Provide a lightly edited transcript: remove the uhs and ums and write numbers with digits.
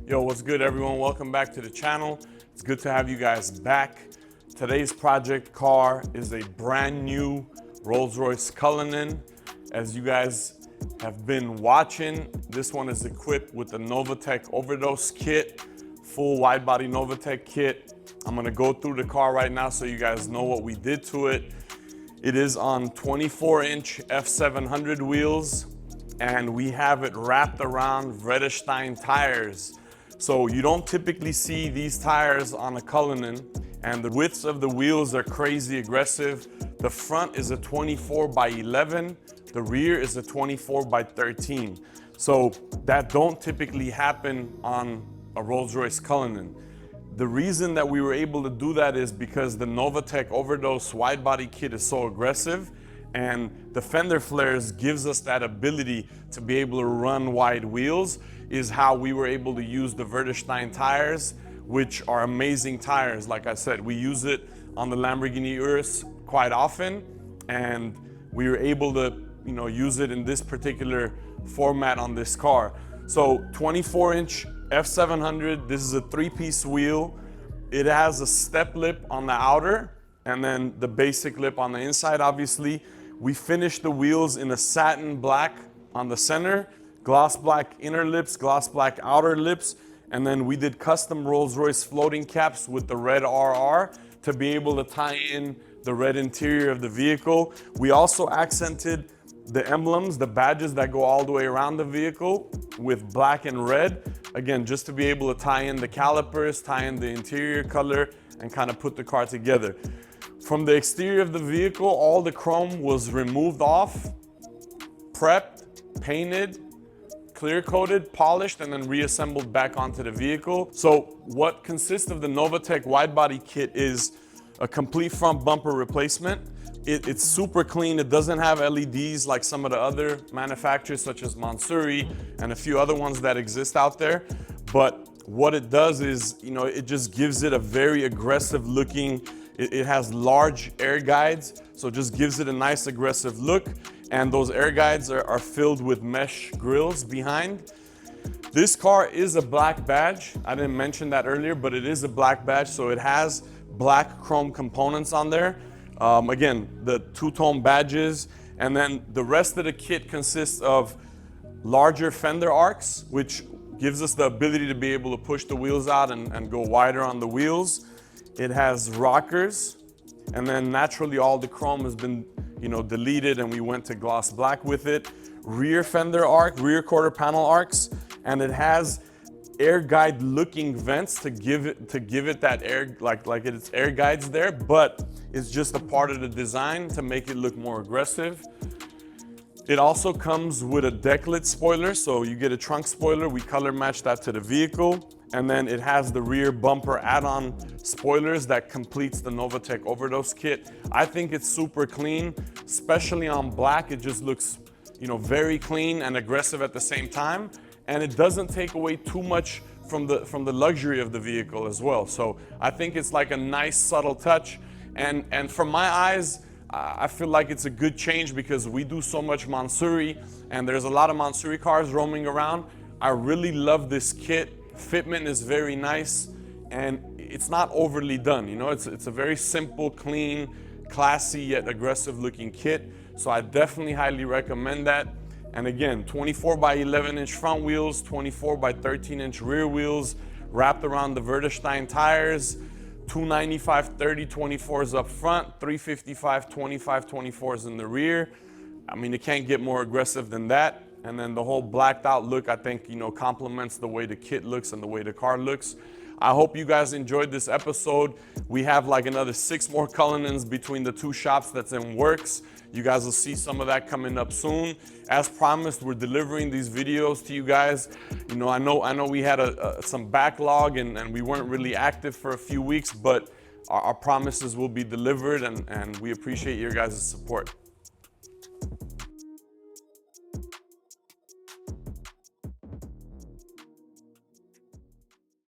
Yo, what's good everyone? Welcome back to the channel. It's good to have you guys back. Today's project car is a brand new Rolls-Royce Cullinan. As you guys have been watching, this one is equipped with the NOVITEC Overdose kit, full wide body NOVITEC kit. I'm gonna go through the car right now so you guys know what we did to it. It is on 24-inch F700 wheels, and we have it wrapped around Vredestein tires. So you don't typically see these tires on a Cullinan, and the widths of the wheels are crazy aggressive. The front is a 24/11, the rear is a 24/13. So that don't typically happen on a Rolls-Royce Cullinan. The reason that we were able to do that is because the NOVITEC Overdose wide body kit is so aggressive, and the fender flares gives us that ability to be able to run wide wheels, is how we were able to use the Vredestein tires, which are amazing tires. Like I said, we use it on the Lamborghini Urus quite often, and we were able to use it in this particular format on this car. So 24-inch F700, this is a 3-piece wheel. It has a step lip on the outer and then the basic lip on the inside, obviously. We finished the wheels in a satin black on the center, gloss black inner lips, gloss black outer lips, and then we did custom Rolls-Royce floating caps with the red RR to be able to tie in the red interior of the vehicle. We also accented the emblems, the badges that go all the way around the vehicle with black and red. Again, just to be able to tie in the calipers, tie in the interior color, and kind of put the car together. From the exterior of the vehicle, all the chrome was removed off, prepped, painted, clear coated, polished, and then reassembled back onto the vehicle. So what consists of the NOVITEC wide body kit is a complete front bumper replacement. It's super clean. It doesn't have LEDs like some of the other manufacturers such as Mansouri and a few other ones that exist out there. But what it does is, it just gives it a very aggressive looking, it has large air guides, so it just gives it a nice aggressive look. And those air guides are filled with mesh grills behind. This car is a black badge. I didn't mention that earlier, but it is a black badge, so it has black chrome components on there. Again, the two-tone badges, and then the rest of the kit consists of larger fender arcs, which gives us the ability to be able to push the wheels out and go wider on the wheels. It has rockers, and then naturally all the chrome has been deleted, and we went to gloss black with it. Rear fender arc, rear quarter panel arcs, and it has air guide looking vents to give it that air, like it's air guides there, but it's just a part of the design to make it look more aggressive. It also comes with a decklit spoiler, so you get a trunk spoiler. We color match that to the vehicle. And then it has the rear bumper add-on spoilers that completes the NOVITEC Overdose kit. I think it's super clean, especially on black. It just looks, very clean and aggressive at the same time. And it doesn't take away too much from the luxury of the vehicle as well. So I think it's like a nice subtle touch. And from my eyes, I feel like it's a good change because we do so much Mansouri, and there's a lot of Mansouri cars roaming around. I really love this kit. Fitment is very nice, and it's not overly done. It's a very simple, clean, classy yet aggressive looking kit. So I definitely highly recommend that. And again, 24 by 11 inch front wheels, 24 by 13 inch rear wheels, wrapped around the Verdestein tires. 295 30 24s up front, 355 25 24s in the rear. I mean, it can't get more aggressive than that. And then the whole blacked out look, I think, you know, complements the way the kit looks and the way the car looks. I hope you guys enjoyed this episode. We have like another 6 more Cullinans between the 2 shops that's in works. You guys will see some of that coming up soon. As promised, we're delivering these videos to you guys. You know, I know we had some backlog and we weren't really active for a few weeks, but our promises will be delivered, and we appreciate your guys' support.